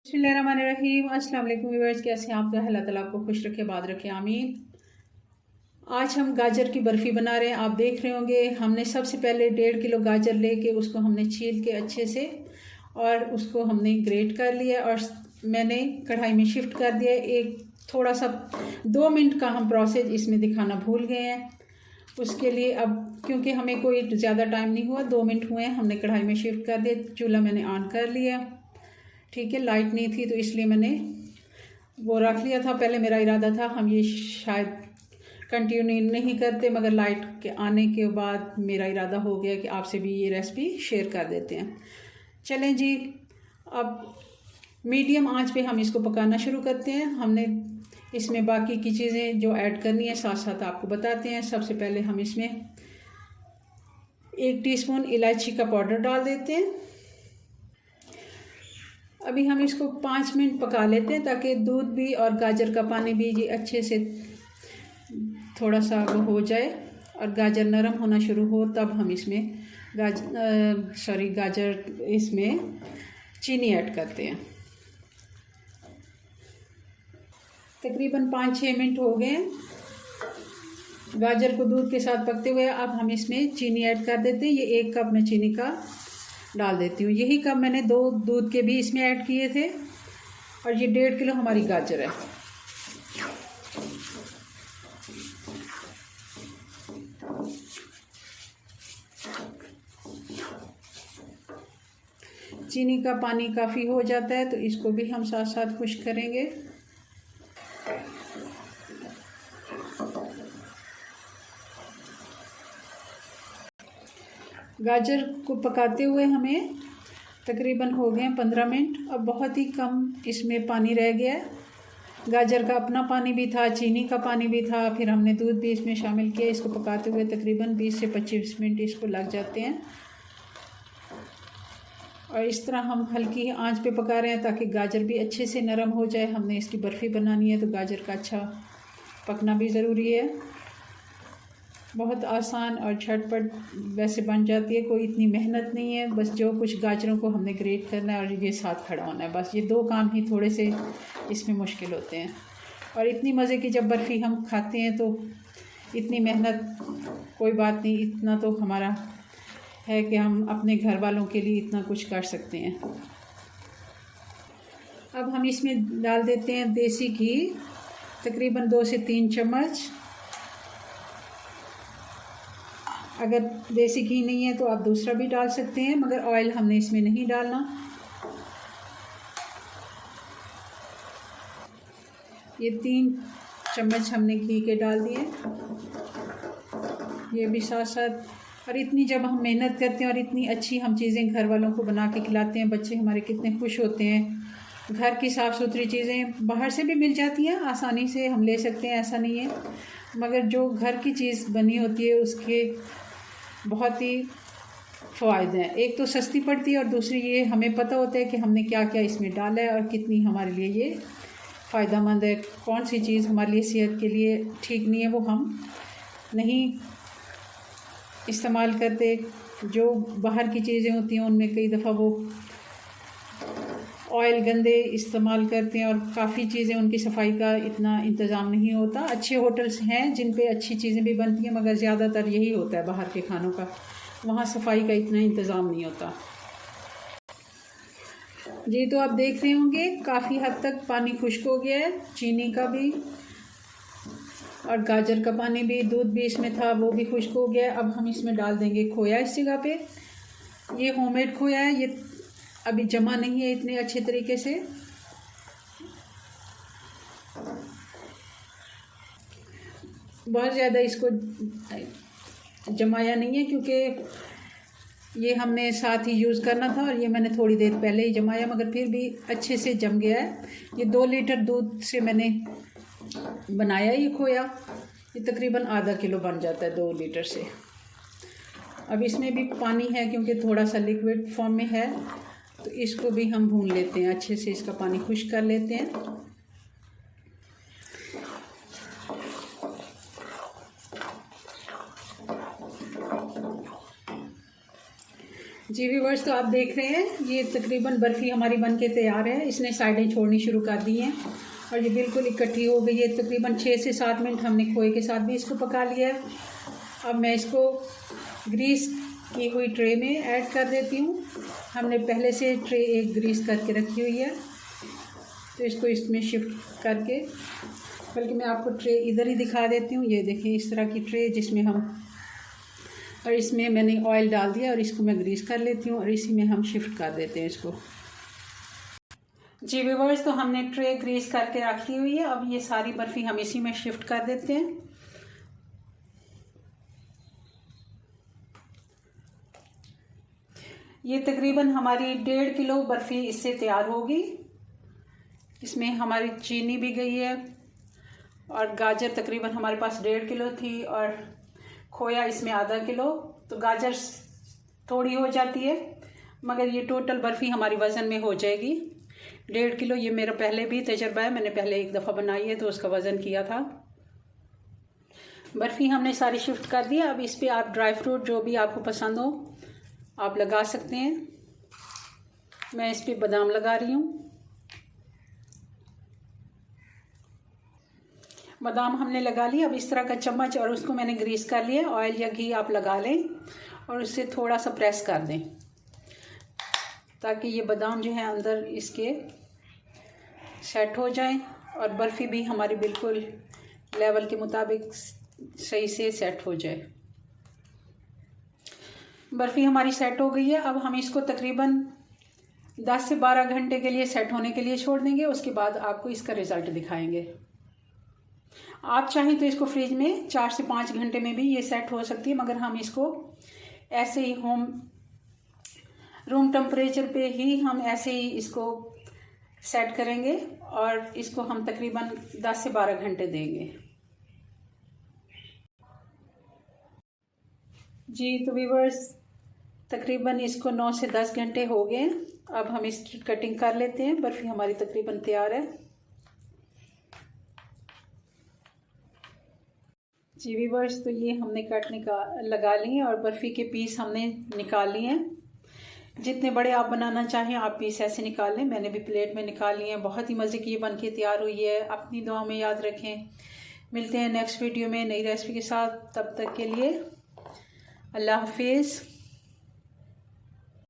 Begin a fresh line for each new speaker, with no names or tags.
बिस्मिल्लाहिर्रहमानिर्रहीम। अस्सलाम वालेकुम व्यूअर्स, कैसे हैं आप? तो अल्लाह ताला आपको खुश रखे, बात रखे, आमीन। आज हम गाजर की बर्फ़ी बना रहे हैं। आप देख रहे होंगे हमने सबसे पहले 1.5 किलो गाजर लेके उसको हमने छील के अच्छे से और उसको हमने ग्रेट कर लिया और मैंने कढ़ाई में शिफ्ट कर दिया। एक थोड़ा सा 2 मिनट का हम प्रोसेस इसमें दिखाना भूल गए हैं। उसके लिए अब क्योंकि हमें कोई ज़्यादा टाइम नहीं हुआ, 2 मिनट हुए हैं, हमने कढ़ाई में शिफ्ट कर दिया। चूल्हा मैंने ऑन कर लिया, ठीक है। लाइट नहीं थी तो इसलिए मैंने वो रख लिया था। पहले मेरा इरादा था हम ये शायद कंटिन्यू नहीं करते, मगर लाइट के आने के बाद मेरा इरादा हो गया कि आपसे भी ये रेसिपी शेयर कर देते हैं। चलें जी, अब मीडियम आंच पे हम इसको पकाना शुरू करते हैं। हमने इसमें बाकी की चीज़ें जो ऐड करनी है साथ साथ आपको बताते हैं। सबसे पहले हम इसमें 1 टीस्पून इलायची का पाउडर डाल देते हैं। अभी हम इसको 5 मिनट पका लेते हैं ताकि दूध भी और गाजर का पानी भी ये अच्छे से थोड़ा सा वो हो जाए और गाजर नरम होना शुरू हो, तब हम इसमें गाजर इसमें चीनी ऐड करते हैं। तकरीबन 5-6 मिनट हो गए गाजर को दूध के साथ पकते हुए। अब हम इसमें चीनी ऐड कर देते हैं। ये 1 कप मैं चीनी का डाल देती हूँ। यही कप मैंने 2 दूध के भी इसमें ऐड किए थे और ये 1.5 किलो हमारी गाजर है। चीनी का पानी काफ़ी हो जाता है तो इसको भी हम साथ साथ खुश्क करेंगे। गाजर को पकाते हुए हमें तकरीबन हो गए 15 मिनट। अब बहुत ही कम इसमें पानी रह गया है। गाजर का अपना पानी भी था, चीनी का पानी भी था, फिर हमने दूध भी इसमें शामिल किया। इसको पकाते हुए तकरीबन 20 से 25 मिनट इसको लग जाते हैं और इस तरह हम हल्की आंच पे पका रहे हैं ताकि गाजर भी अच्छे से नरम हो जाए। हमने इसकी बर्फ़ी बनानी है तो गाजर का अच्छा पकना भी ज़रूरी है। बहुत आसान और झटपट वैसे बन जाती है, कोई इतनी मेहनत नहीं है। बस जो कुछ गाजरों को हमने ग्रेट करना है और ये साथ खड़ा होना है, बस ये 2 काम ही थोड़े से इसमें मुश्किल होते हैं। और इतनी मज़े की जब बर्फ़ी हम खाते हैं तो इतनी मेहनत कोई बात नहीं। इतना तो हमारा है कि हम अपने घर वालों के लिए इतना कुछ कर सकते हैं। अब हम इसमें डाल देते हैं देसी घी, तकरीबन 2 से 3 चम्मच। अगर देसी घी नहीं है तो आप दूसरा भी डाल सकते हैं, मगर ऑयल हमने इसमें नहीं डालना। ये 3 चम्मच हमने घी के डाल दिए, ये भी साथ साथ। और इतनी जब हम मेहनत करते हैं और इतनी अच्छी हम चीज़ें घर वालों को बना के खिलाते हैं, बच्चे हमारे कितने खुश होते हैं। घर की साफ़ सुथरी चीज़ें बाहर से भी मिल जाती हैं, आसानी से हम ले सकते हैं, ऐसा नहीं है। मगर जो घर की चीज़ बनी होती है उसके बहुत ही फ़ायदे हैं। एक तो सस्ती पड़ती है और दूसरी ये हमें पता होता है कि हमने क्या क्या इसमें डाला है और कितनी हमारे लिए ये फ़ायदेमंद है। कौन सी चीज़ हमारे लिए सेहत के लिए ठीक नहीं है वो हम नहीं इस्तेमाल करते। जो बाहर की चीज़ें होती हैं उनमें कई दफ़ा वो ऑयल गंदे इस्तेमाल करते हैं और काफ़ी चीज़ें उनकी सफाई का इतना इंतज़ाम नहीं होता। अच्छे होटल्स हैं जिन पे अच्छी चीज़ें भी बनती हैं, मगर ज़्यादातर यही होता है बाहर के खानों का, वहाँ सफाई का इतना इंतज़ाम नहीं होता जी। तो आप देख रहे होंगे काफ़ी हद तक पानी खुश्क हो गया है, चीनी का भी और गाजर का पानी भी, दूध भी इसमें था वो भी खुश्क हो गया है। अब हम इसमें डाल देंगे खोया। इस जगह पे ये होममेड खोया है, ये अभी जमा नहीं है इतने अच्छे तरीके से। बहुत ज़्यादा इसको जमाया नहीं है क्योंकि ये हमने साथ ही यूज़ करना था और ये मैंने थोड़ी देर पहले ही जमाया, मगर फिर भी अच्छे से जम गया है। ये 2 लीटर दूध से मैंने बनाया ये खोया। ये तकरीबन आधा किलो बन जाता है 2 लीटर से। अब इसमें भी पानी है क्योंकि थोड़ा सा लिक्विड फॉर्म में है, तो इसको भी हम भून लेते हैं अच्छे से, इसका पानी खुश्क कर लेते हैं। जी व्यूअर्स, तो आप देख रहे हैं ये तकरीबन बर्फ़ी हमारी बन के तैयार है। इसने साइडें छोड़नी शुरू कर दी हैं और ये बिल्कुल इकट्ठी हो गई है। तकरीबन 6 से 7 मिनट हमने खोए के साथ भी इसको पका लिया है। अब मैं इसको ग्रीस की हुई ट्रे में ऐड कर देती हूँ। हमने पहले से ट्रे एक ग्रीस करके रखी हुई है, तो इसको इसमें शिफ्ट करके, बल्कि मैं आपको ट्रे इधर ही दिखा देती हूँ। ये देखें, इस तरह की ट्रे जिसमें हम, और इसमें मैंने ऑयल डाल दिया और इसको मैं ग्रीस कर लेती हूँ और इसी में हम शिफ्ट कर देते हैं इसको। जी व्यूअर्स, तो हमने ट्रे ग्रीस करके रख ली हुई है। अब ये सारी बर्फ़ी हम इसी में शिफ्ट कर देते हैं। ये तकरीबन हमारी 1.5 किलो बर्फ़ी इससे तैयार होगी। इसमें हमारी चीनी भी गई है और गाजर तकरीबन हमारे पास 1.5 किलो थी और खोया इसमें आधा किलो, तो गाजर थोड़ी हो जाती है, मगर ये टोटल बर्फ़ी हमारी वज़न में हो जाएगी 1.5 किलो। ये मेरा पहले भी तजर्बा है, मैंने पहले एक दफ़ा बनाई है तो उसका वज़न किया था। बर्फ़ी हमने सारी शिफ्ट कर दी। अब इस पर आप ड्राई फ्रूट जो भी आपको पसंद हो आप लगा सकते हैं। मैं इस पर बादाम लगा रही हूँ। बादाम हमने लगा लिया। अब इस तरह का चम्मच और उसको मैंने ग्रीस कर लिया। ऑयल या घी आप लगा लें और उससे थोड़ा सा प्रेस कर दें ताकि ये बादाम जो है अंदर इसके सेट हो जाए और बर्फ़ी भी हमारी बिल्कुल लेवल के मुताबिक सही से सेट हो जाए। बर्फ़ी हमारी सेट हो गई है। अब हम इसको तकरीबन 10 से 12 घंटे के लिए सेट होने के लिए छोड़ देंगे। उसके बाद आपको इसका रिज़ल्ट दिखाएंगे। आप चाहें तो इसको फ्रिज में 4 से 5 घंटे में भी ये सेट हो सकती है, मगर हम इसको ऐसे ही रूम टेम्परेचर पे ही हम ऐसे ही इसको सेट करेंगे और इसको हम तकरीबन 10 से 12 घंटे देंगे। जी तो व्यूअर्स, तकरीबन इसको 9 से 10 घंटे हो गए। अब हम इसकी कटिंग कर लेते हैं। बर्फ़ी हमारी तकरीबन तैयार है। जी व्यूअर्स, तो ये हमने लगा ली है और बर्फ़ी के पीस हमने निकाल लिए हैं। जितने बड़े आप बनाना चाहें आप पीस ऐसे निकाल लें। मैंने भी प्लेट में निकाल लिए हैं। बहुत ही मज़े की ये बन के तैयार हुई है। अपनी दुआ में याद रखें। मिलते हैं नेक्स्ट वीडियो में नई रेसिपी के साथ। तब तक के लिए अल्लाह हाफिज़।